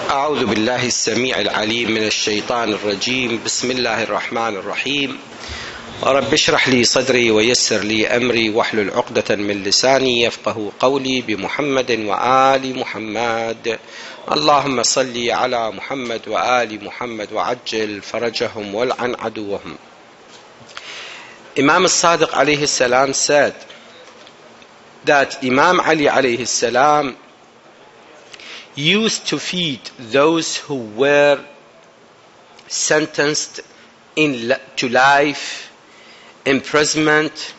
أعوذ بالله السميع العليم من الشيطان الرجيم. بسم الله الرحمن الرحيم. رب اشرح لي صدري ويسر لي أمري واحلل عقدة من لساني يفقه قولي بمحمد وآل محمد. اللهم صل على محمد وآل محمد وعجل فرجهم والعن عدوهم. Imam al-Sadiq alayhi salam said that Imam Ali alayhi salam used to feed those who were sentenced to life, imprisonment,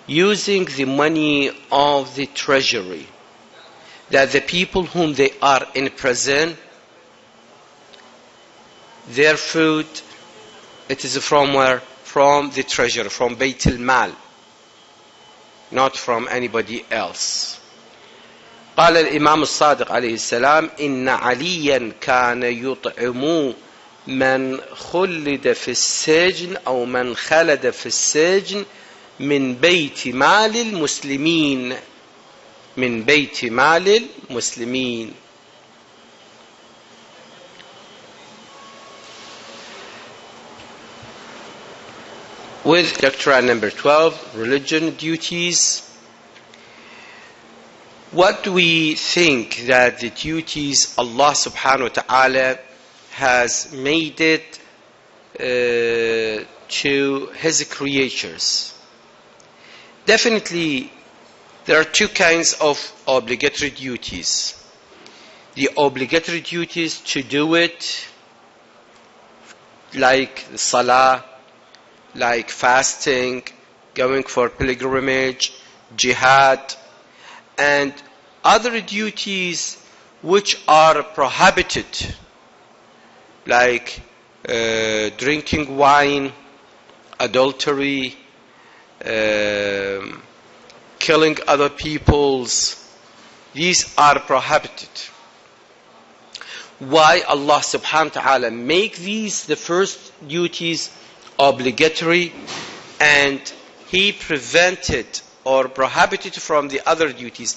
using the money of the treasury. That the people whom they are in prison, their food, it is from where? From the treasury, from Bayt al-Mal, not from anybody else. قال الإمام الصادق عليه السلام إن عليا كان يطعم من خلد في السجن أو من خلد في السجن من بيت مال المسلمين من بيت مال المسلمين. With lecture number 12, religion duties. What do we think that the duties Allah subhanahu wa ta'ala has made it to His creatures? Definitely, there are two kinds of obligatory duties. The obligatory duties to do it, like salah, like fasting, going for pilgrimage, jihad, and other duties which are prohibited, like drinking wine, adultery, killing other peoples. These are prohibited. Why Allah subhanahu wa ta'ala make these the first duties obligatory, and He prevented or prohibited from the other duties?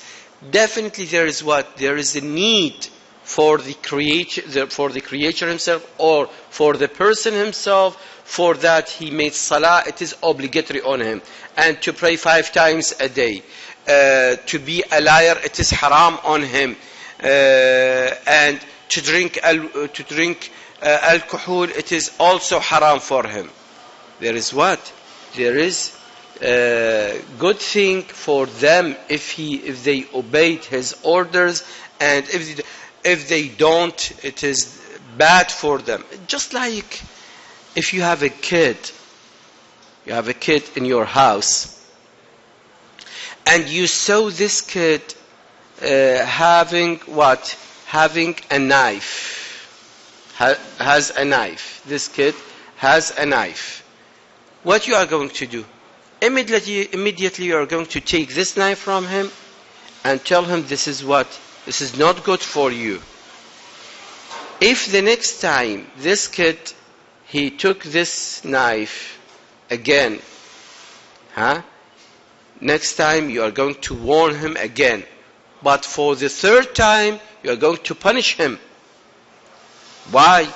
Definitely there is what? There is a need for the creator himself, or for the person himself, for that he made salah, it is obligatory on him. And to pray 5 times a day. To be a liar, it is haram on him. And to drink alcohol, it is also haram for him. There is what? There is a good thing for them if they obeyed His orders, and if they don't, it is bad for them. Just like if you have a kid in your house, and you saw this kid having what? Having a knife. Has a knife. This kid has a knife. What you are going to do? Immediately you are going to take this knife from him and tell him, this is what? This is not good for you. If the next time this kid, he took this knife again, next time you are going to warn him again. But for the third time, you are going to punish him. Why?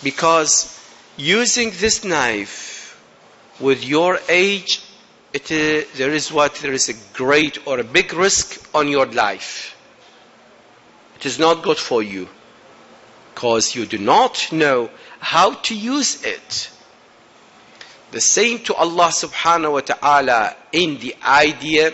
Because using this knife with your age, there is what? There is a great or a big risk on your life. It is not good for you, because you do not know how to use it. The same to Allah subhanahu wa ta'ala in the idea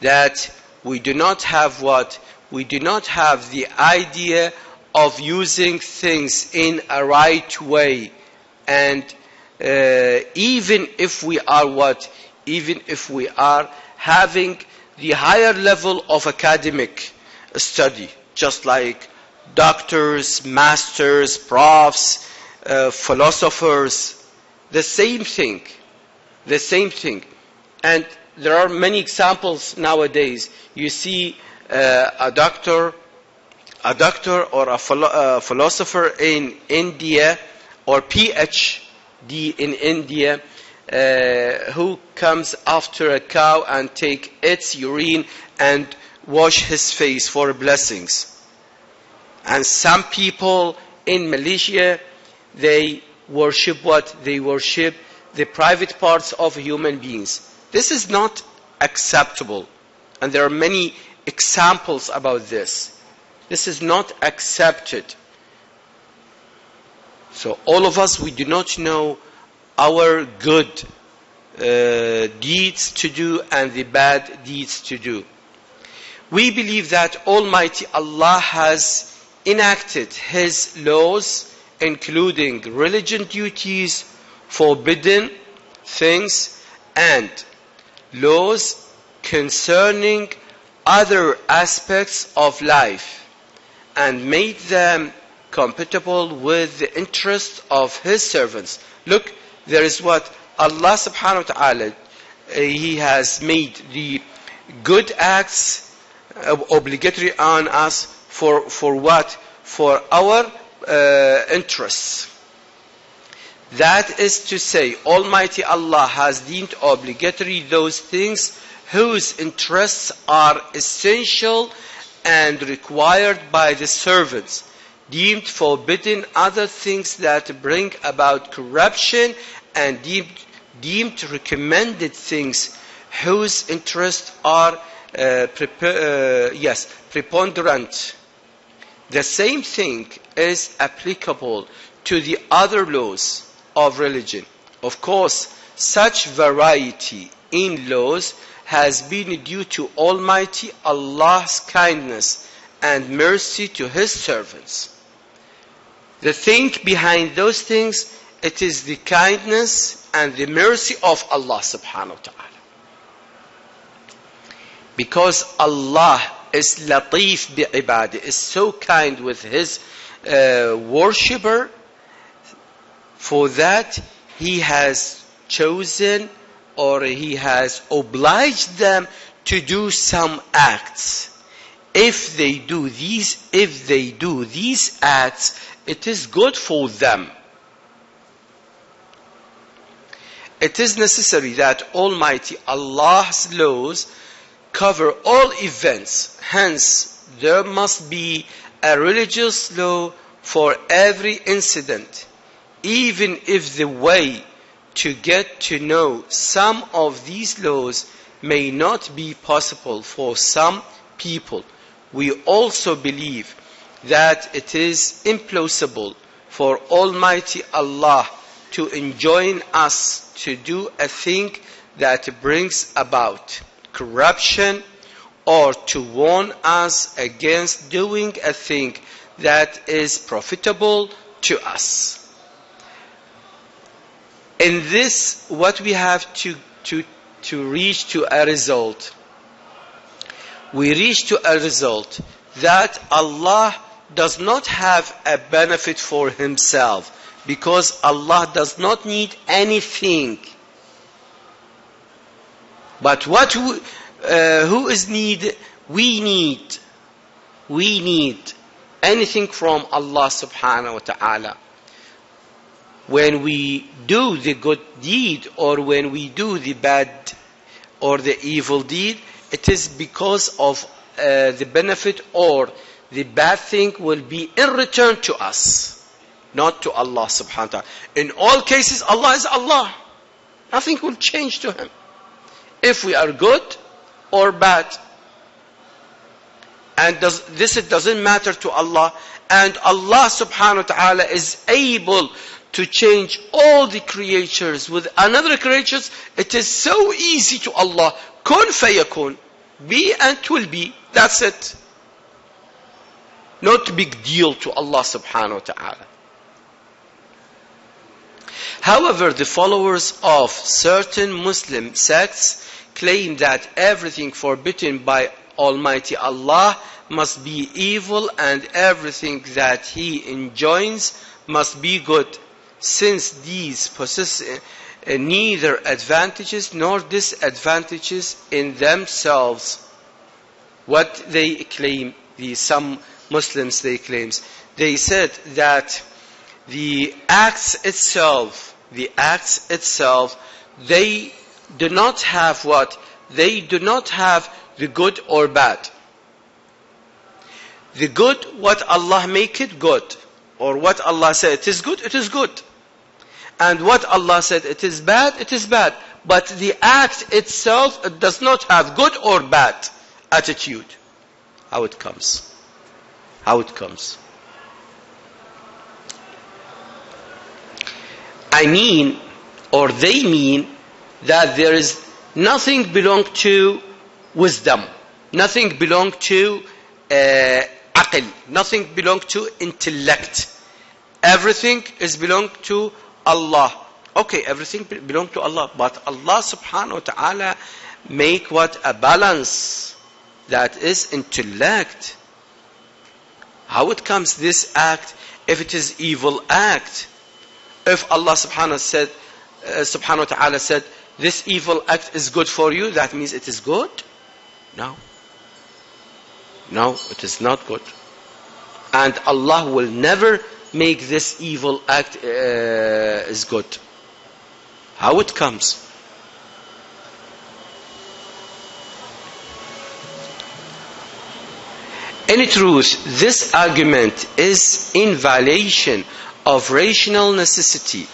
that we do not have what? We do not have the idea of using things in a right way. And even if we are what? Even if we are having the higher level of academic study, just like doctors, masters, profs, philosophers, the same thing. And there are many examples nowadays. You see a doctor or a philosopher in India, or PhD in India, who comes after a cow and take its urine and wash his face for blessings. And some people in Malaysia, they worship what? They worship the private parts of human beings. This is not acceptable. And there are many examples about this. This is not accepted. So all of us, we do not know our good deeds to do and the bad deeds to do. We believe that Almighty Allah has enacted His laws, including religion duties, forbidden things, and laws concerning other aspects of life, and made them compatible with the interests of His servants. Look, there is what Allah subhanahu wa ta'ala, He has made the good acts obligatory on us for what? For our interests. That is to say, Almighty Allah has deemed obligatory those things whose interests are essential and required by the servants, deemed forbidden other things that bring about corruption, and deemed recommended things whose interests are preponderant. The same thing is applicable to the other laws of religion. Of course, such variety in laws has been due to Almighty Allah's kindness and mercy to His servants. The thing behind those things, it is the kindness and the mercy of Allah subhanahu wa ta'ala. Because Allah is latif bi'ibadi, is so kind with His worshipper, for that He has chosen or He has obliged them to do some acts. If they do these acts, it is good for them. It is necessary that Almighty Allah's laws cover all events. Hence, there must be a religious law for every incident, even if the way to get to know some of these laws may not be possible for some people. We also believe that it is impossible for Almighty Allah to enjoin us to do a thing that brings about corruption, or to warn us against doing a thing that is profitable to us. In this, what we have to reach to a result, we reach to a result that Allah does not have a benefit for Himself, because Allah does not need anything. But who is need? We need anything from Allah subhanahu wa ta'ala. When we do the good deed, or when we do the bad or the evil deed, it is because of the benefit, or the bad thing will be in return to us, not to Allah subhanahu wa ta'ala. In all cases, Allah is Allah. Nothing will change to Him, if we are good or bad. And this doesn't matter to Allah. And Allah subhanahu wa ta'ala is able to change all the creatures with another creatures. It is so easy to Allah. Kun fayakun. Be and it will be. That's it. Not a big deal to Allah subhanahu wa ta'ala. However, the followers of certain Muslim sects claim that everything forbidden by Almighty Allah must be evil, and everything that He enjoins must be good, since these possess neither advantages nor disadvantages in themselves. What they claim, some Muslims they claims, they said that the acts itself, they do not have what? They do not have the good or bad. The good, what Allah make it good. Or what Allah said it is good, it is good. And what Allah said it is bad, it is bad. But the act itself, it does not have good or bad attitude. How it comes? How it comes? I mean, or they mean, that there is nothing belong to wisdom, nothing belong to aql, nothing belong to intellect. Everything is belong to Allah. Okay, everything belong to Allah, but Allah subhanahu wa ta'ala make what? A balance that is intellect. How it comes this act if it is evil act? If Allah subhanahu wa ta'ala said, this evil act is good for you, that means it is good? No. No, it is not good. And Allah will never make this evil act is good. How it comes? In truth, this argument is in violation of rational necessity.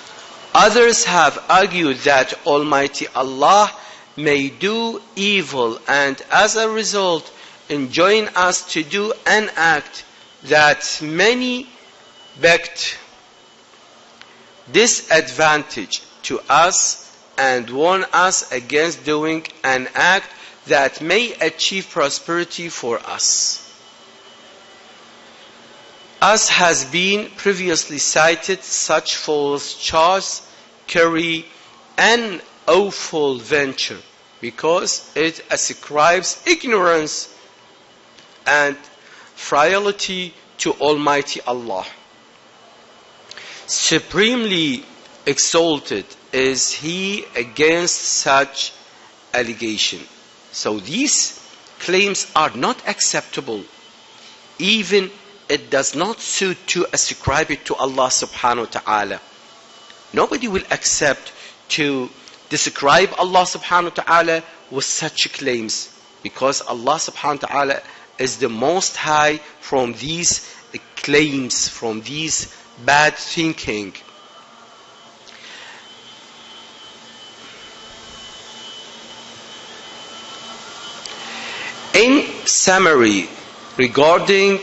Others have argued that Almighty Allah may do evil and as a result enjoin us to do an act that many begged disadvantage to us and warn us against doing an act that may achieve prosperity for us. As has been previously cited, such false charges carry an awful venture because it ascribes ignorance and frailty to Almighty Allah. Supremely exalted is He against such allegation. So these claims are not acceptable. Even it does not suit to ascribe it to Allah subhanahu wa ta'ala. Nobody will accept to describe Allah subhanahu wa ta'ala with such claims, because Allah subhanahu wa ta'ala is the most high from these claims, from these bad thinking. In summary, regarding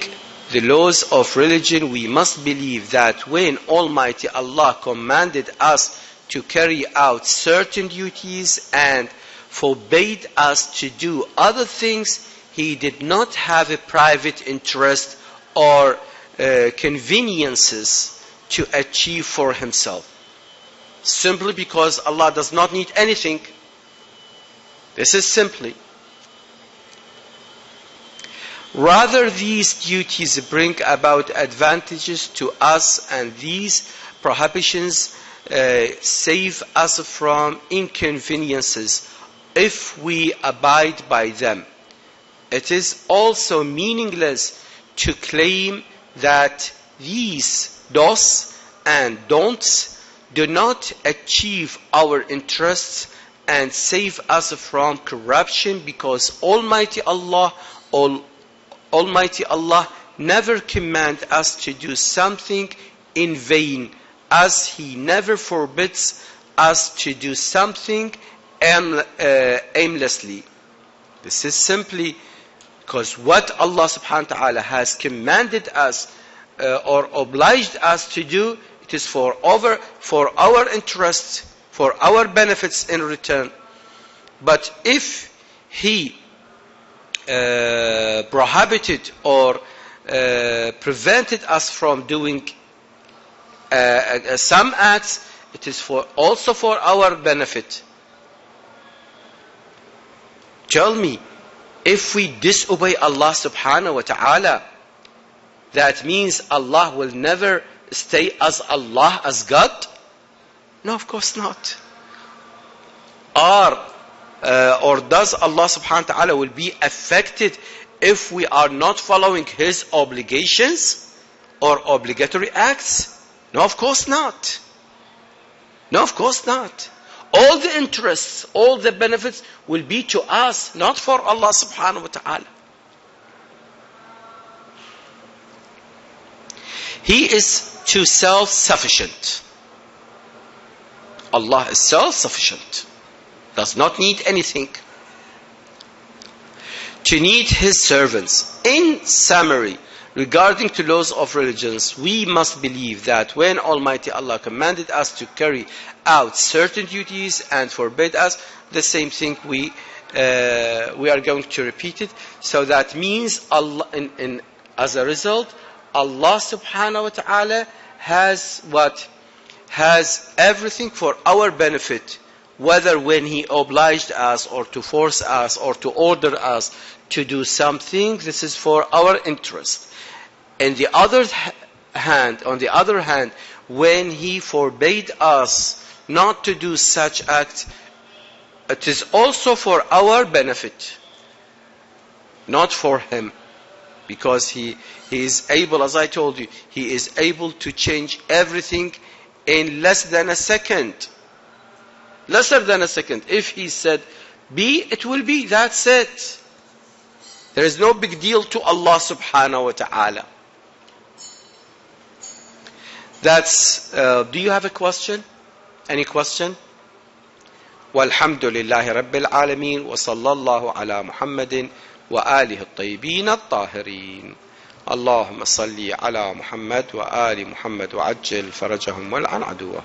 the laws of religion, we must believe that when Almighty Allah commanded us to carry out certain duties and forbade us to do other things, He did not have a private interest or conveniences to achieve for Himself. Simply because Allah does not need anything. This is simply. Rather, these duties bring about advantages to us, and these prohibitions save us from inconveniences if we abide by them. It is also meaningless to claim that these do's and don'ts do not achieve our interests and save us from corruption, because Almighty Allah never command us to do something in vain, as He never forbids us to do something aimlessly. This is simply because what Allah subhanahu wa ta'ala has commanded us or obliged us to do, it is for our interests, for our benefits in return. But if He prohibited or prevented us from doing some acts, it is also for our benefit. Tell me, if we disobey Allah subhanahu wa ta'ala, that means Allah will never stay as Allah, as God? No, of course not. Or does Allah subhanahu wa ta'ala will be affected if we are not following His obligations or obligatory acts? No, of course not. No, of course not. All the interests, all the benefits will be to us, not for Allah subhanahu wa ta'ala. He is too self-sufficient. Allah is self-sufficient, does not need anything to need His servants. In summary, regarding to laws of religions, we must believe that when Almighty Allah commanded us to carry out certain duties and forbid us, the same thing we are going to repeat it. So that means Allah, as a result, Allah subhanahu wa ta'ala has what? Has everything for our benefit, whether when He obliged us or to force us or to order us to do something, this is for our interest. On the other hand, when He forbade us not to do such act, it is also for our benefit, not for Him. Because He is able, as I told you, He is able to change everything in less than a second. Lesser than a second. If He said be, it will be. That's it. There is no big deal to Allah subhanahu wa ta'ala. That's, do you have a question? Any question? والحمد لله رب العالمين وصلى الله على محمد وآله الطيبين الطاهرين. اللهم صل على محمد وآل محمد وعجل فرجهم والعن عدوهم.